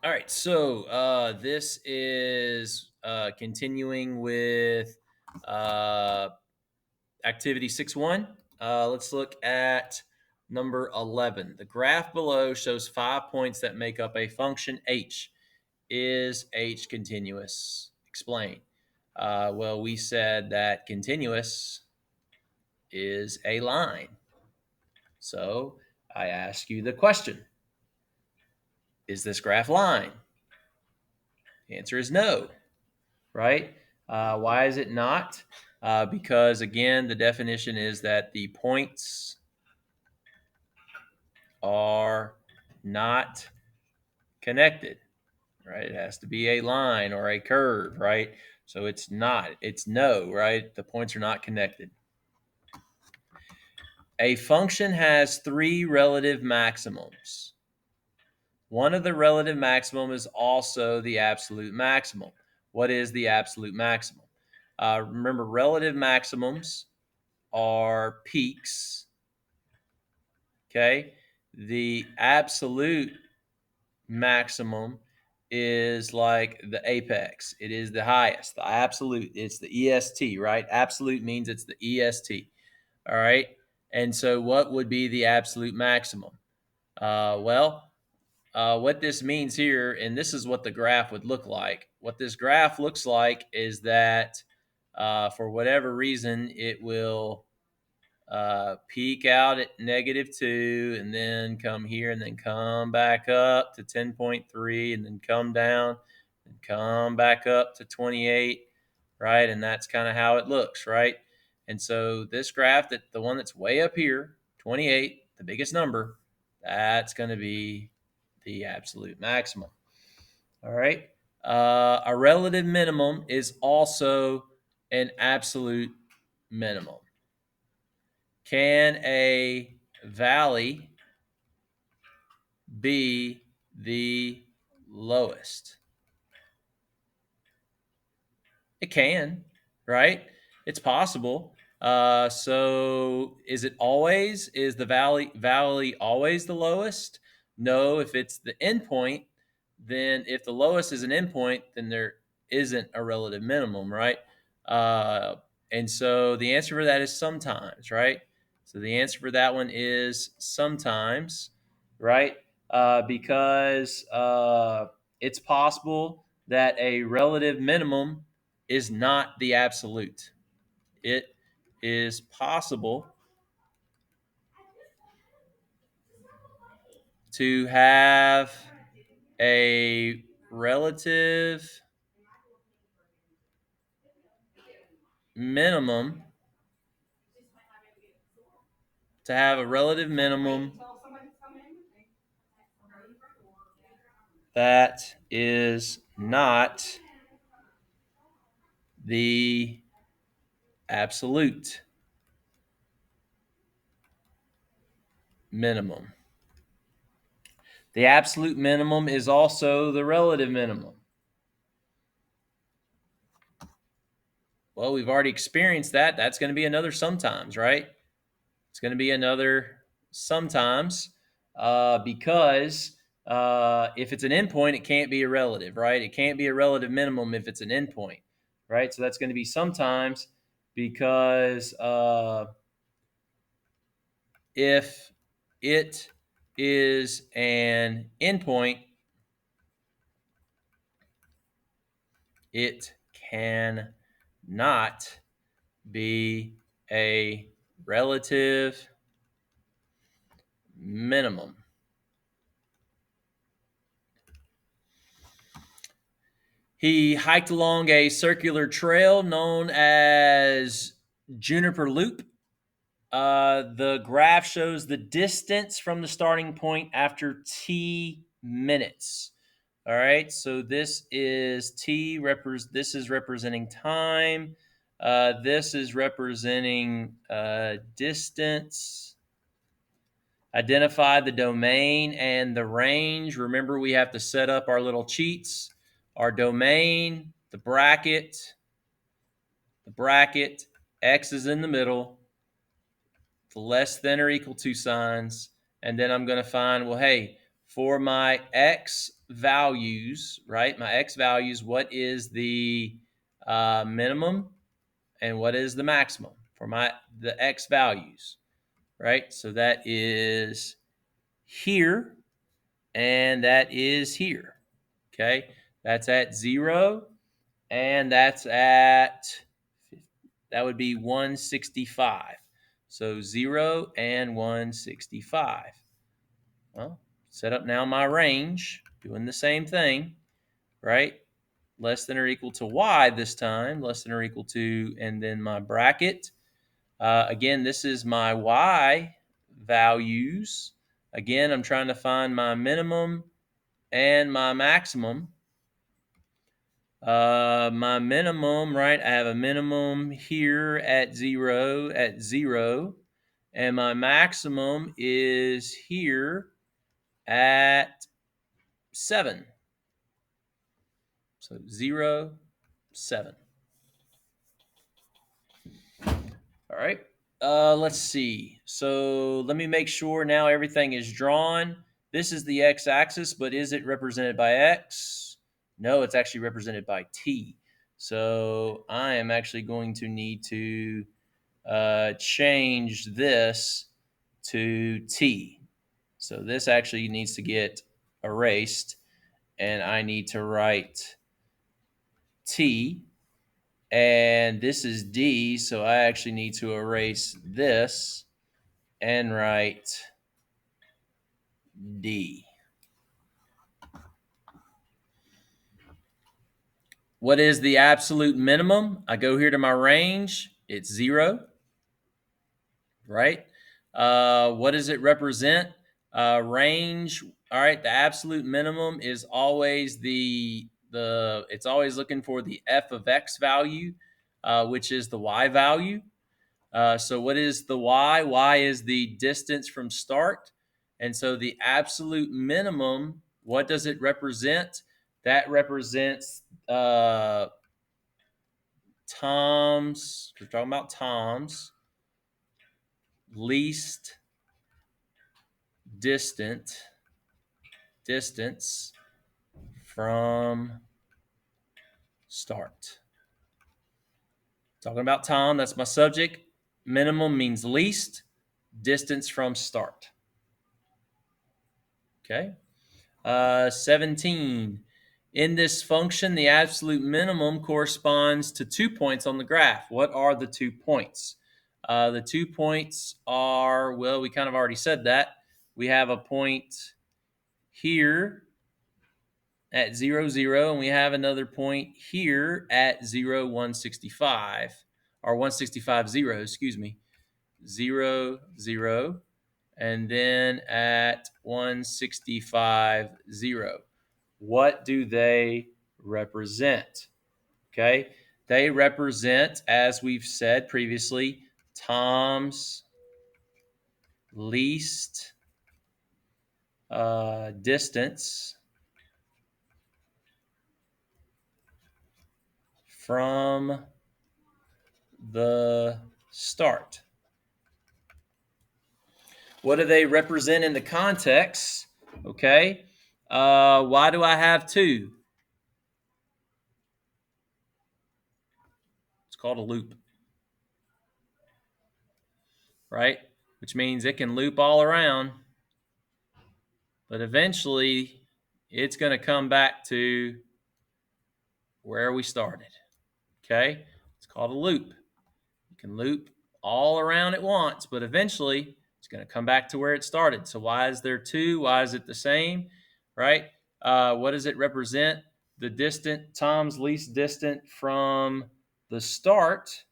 All right, so this is continuing with uh, activity 6.1. Let's look at number 11. The graph below shows 5 points that make up a function h. Is h continuous? Explain. Well, we said that continuous is a line. So I ask you the question, is this graph line? The answer is no, right? Why is it not? Because, again, the definition is that the points are not connected, right? It has to be a line or a curve, right? So it's not. It's no, right? The points are not connected. A function has 3 relative maximums. One of the relative maximum is also the absolute maximum. What is the absolute maximum? Remember, relative maximums are peaks. Okay. The absolute maximum is like the apex. It is the highest. The absolute, it's the EST, right? Absolute means it's the EST. All right. And so what would be the absolute maximum? What this means here, and this is what the graph would look like. What this graph looks like is that for whatever reason, it will peak out at -2 and then come here and then come back up to 10.3 and then come down and come back up to 28, right? And that's kind of how it looks, right? And so this graph, that the one that's way up here, 28, the biggest number, that's going to be the absolute maximum. All right. A relative minimum is also an absolute minimum. Can a valley be the lowest? It can, right? It's possible. So is it always? Is the valley always the lowest? No. If it's the endpoint, then if the lowest is an endpoint, then there isn't a relative minimum, right? And so the answer for that is sometimes, right? So the answer for that one is sometimes, right? Because it's possible that a relative minimum is not the absolute. It is possible to have a relative minimum that is not the absolute minimum. The absolute minimum is also the relative minimum. Well, we've already experienced that. That's going to be another sometimes, right? It's going to be another sometimes because if it's an endpoint, it can't be a relative, right? It can't be a relative minimum if it's an endpoint, right? So that's going to be sometimes because if it is an endpoint, it can not be a relative minimum. He hiked along a circular trail known as Juniper Loop. The graph shows the distance from the starting point after t minutes. All right, so this is t. This is representing time. This is representing distance. Identify the domain and the range. Remember, we have to set up our little cheats. Our domain, the bracket, x is in the middle, the less than or equal to signs, and then I'm going to find, well, hey, for my x values, right? My x values, what is the minimum and what is the maximum for the x values, right? So that is here and that is here, okay? That's at 0 and that would be 165. So 0 and 165. Well, set up now my range, doing the same thing, right? Less than or equal to y this time, less than or equal to, and then my bracket. Again, this is my y values. Again, I'm trying to find my minimum and my maximum. My minimum, right? I have a minimum here at 0, and my maximum is here at 7. So 0, 7. All right. Let's see. So let me make sure now everything is drawn. This is the x-axis, but is it represented by x? No, it's actually represented by t. So I am actually going to need to change this to t. So this actually needs to get erased, and I need to write t. And this is D, so I actually need to erase this and write D. What is the absolute minimum? I go here to my range. It's 0, right? What does it represent? Range. All right, the absolute minimum is always it's always looking for the f of x value, which is the y value. So what is the y? Y is the distance from start. And so the absolute minimum, what does it represent? That represents Tom's, we're talking about Tom's least distance from start. Talking about Tom, that's my subject. Minimum means least, distance from start. Okay. 17. In this function, the absolute minimum corresponds to 2 points on the graph. What are the 2 points? The 2 points are, well, we kind of already said that. We have a point here at 0, 0, and we have another point here at 0, 165, or 165, 0, excuse me, 0, 0, and then at 165, 0. What do they represent? Okay, they represent, as we've said previously, Tom's least distance from the start. What do they represent in the context? Okay, why do I have 2? It's called a loop, right? Which means it can loop all around, but eventually it's going to come back to where we started. Okay, it's called a loop. You can loop all around at once, but eventually it's going to come back to where it started. So why is there 2? Why is it the same? Right? What does it represent? The distant, Tom's least distant from the start,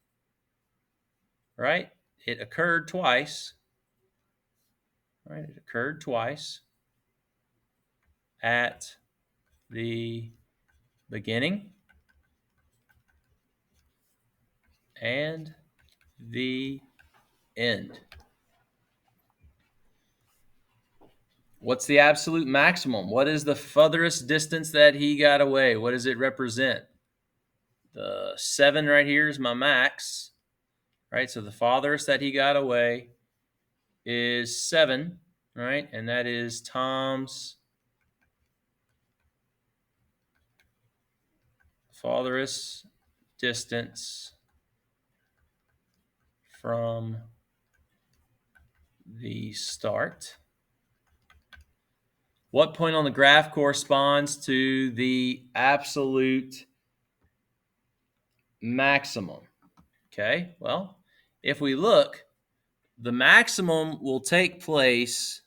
right? It occurred twice, right? It occurred twice at the beginning and the end. What's the absolute maximum? What is the furthest distance that he got away? What does it represent? The 7 right here is my max, right? So the farthest that he got away is 7, right? And that is Tom's farthest distance from the start. What point on the graph corresponds to the absolute maximum? Okay, well, if we look, the maximum will take place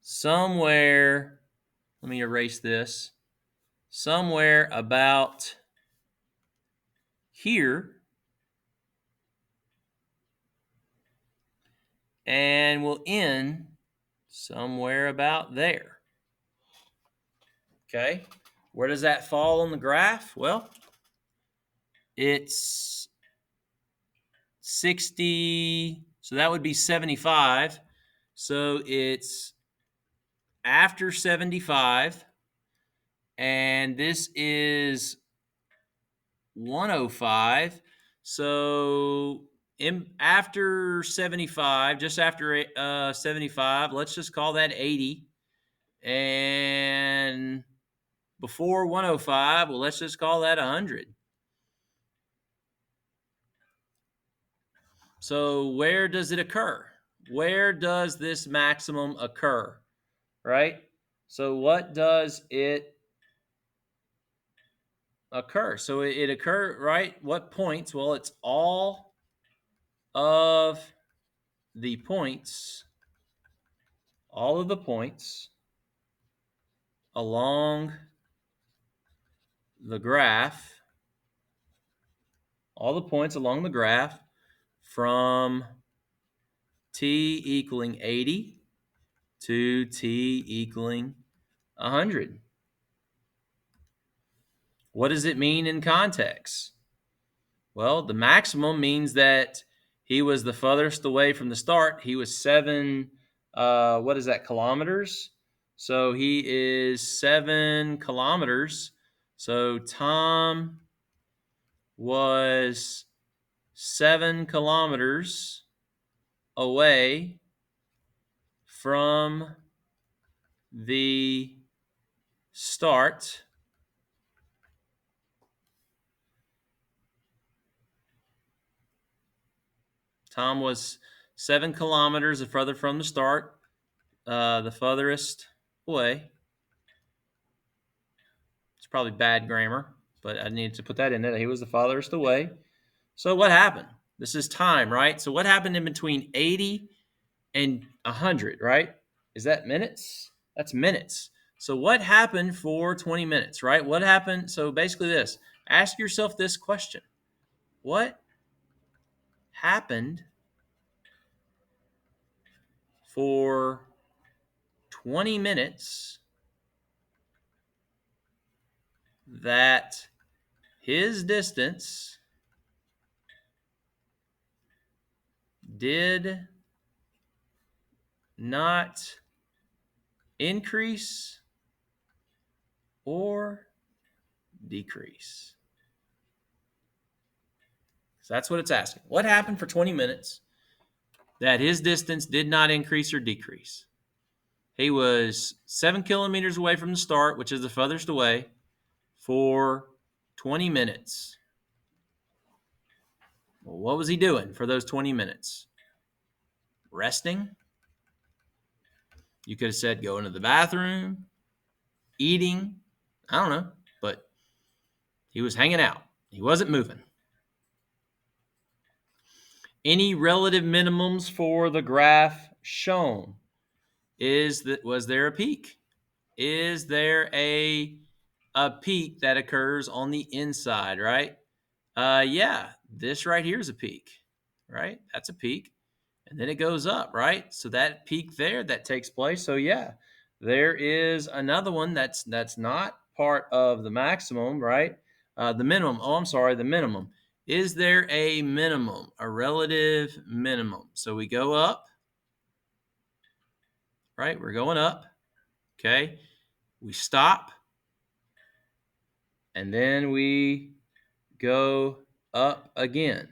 somewhere, let me erase this, somewhere about here, and will end somewhere about there. Okay, where does that fall on the graph? Well, it's 60, so that would be 75. So it's after 75, and this is 105. So after 75, just after 75, let's just call that 80. And before 105, well, let's just call that 100. So where does it occur? Where does this maximum occur, right? So what does it occur? So it occur, right? What points? Well, it's all of the points, all of the points along the graph, all the points along the graph from t equaling 80 to t equaling 100. What does it mean in context? Well, the maximum means that he was the furthest away from the start. He was 7, what is that, kilometers? So he is 7 kilometers. So Tom was 7 kilometers away from the start. Tom was 7 kilometers further from the start, the furthest away. It's probably bad grammar, but I needed to put that in there. He was the farthest away. So what happened? This is time, right? So what happened in between 80 and 100, right? Is that minutes? That's minutes. So what happened for 20 minutes, right? What happened? So basically this, ask yourself this question. What happened for 20 minutes that his distance did not increase or decrease? So that's what it's asking. What happened for 20 minutes that his distance did not increase or decrease? He was 7 kilometers away from the start, which is the furthest away, for 20 minutes. Well, what was he doing for those 20 minutes? Resting. You could have said going to the bathroom, eating. I don't know, but he was hanging out. He wasn't moving. Any relative minimums for the graph shown? Was there a peak? Is there a peak that occurs on the inside, right? Yeah, this right here is a peak, right? That's a peak. And then it goes up, right? So that peak there that takes place. So yeah, there is another one that's not part of the maximum, right? The minimum. Oh, I'm sorry, the minimum. Is there a minimum, a relative minimum? So we go up, right? We're going up. Okay. We stop. And then we go up again.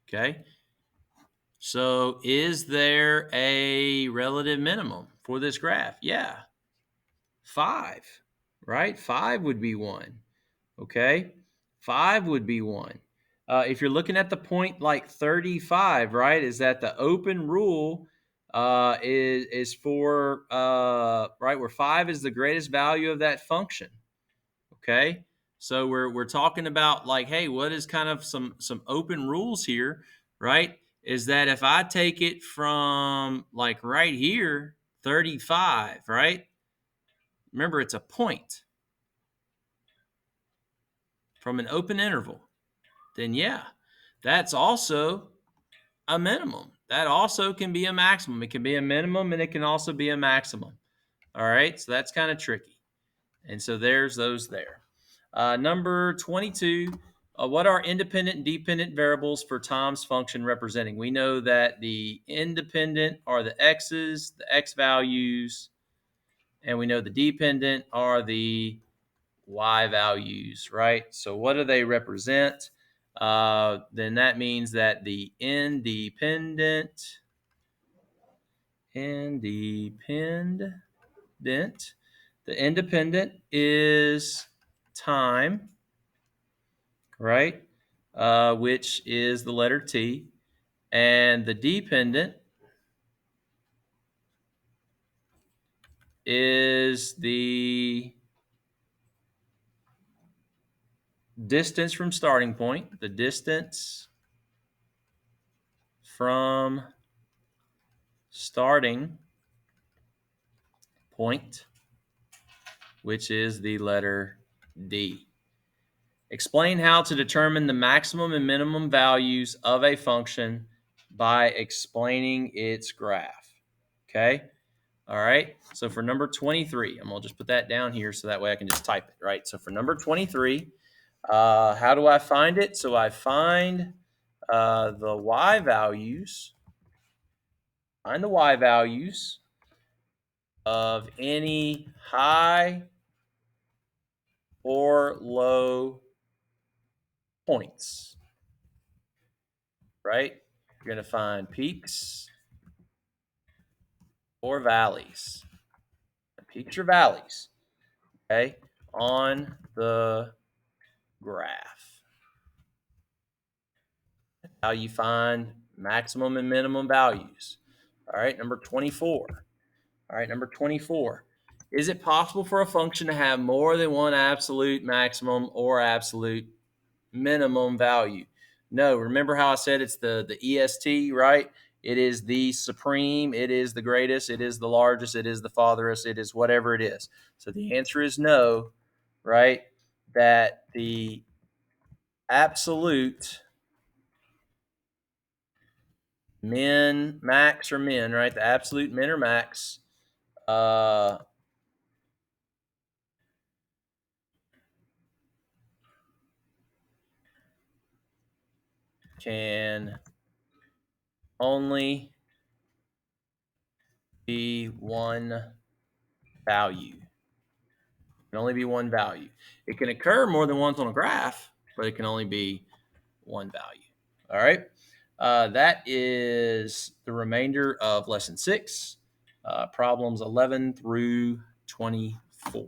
Okay. So is there a relative minimum for this graph? Yeah, 5, right? 5 would be 1, okay? 5 would be 1. If you're looking at the point like 35, right, is that the open rule is for, right, where 5 is the greatest value of that function, okay? So we're talking about like, hey, what is kind of some open rules here, right? Is that if I take it from like right here, 35, right? Remember, it's a point from an open interval. Then yeah, that's also a minimum. That also can be a maximum. It can be a minimum and it can also be a maximum. All right, so that's kind of tricky. And so there's those there. Number 22, what are independent and dependent variables for Tom's function representing? We know that the independent are the x's, the x values, and we know the dependent are the y values, right? So what do they represent? Then that means that the independent, the independent is time, right? Which is the letter T. And the dependent is the distance from starting point, the distance from starting point, which is the letter D. Explain how to determine the maximum and minimum values of a function by explaining its graph. Okay. All right. So for number 23, I'm going to just put that down here so that way I can just type it, right? So for number 23, how do I find it? So I find the y values, of any high or low points, right? You're going to find peaks or valleys. Peaks or valleys, okay, on the graph. How you find maximum and minimum values. All right, number 24. All right, number 24. Is it possible for a function to have more than one absolute maximum or absolute minimum value? No. Remember how I said it's the EST, right? It is the supreme, it is the greatest, it is the largest, it is the farthest, it is whatever it is. So the answer is no, right? That the absolute max or min, right? The absolute min or max can only be one value. It can only be one value. It can occur more than once on a graph, but it can only be one value. All right. That is the remainder of lesson 6, problems 11 through 24.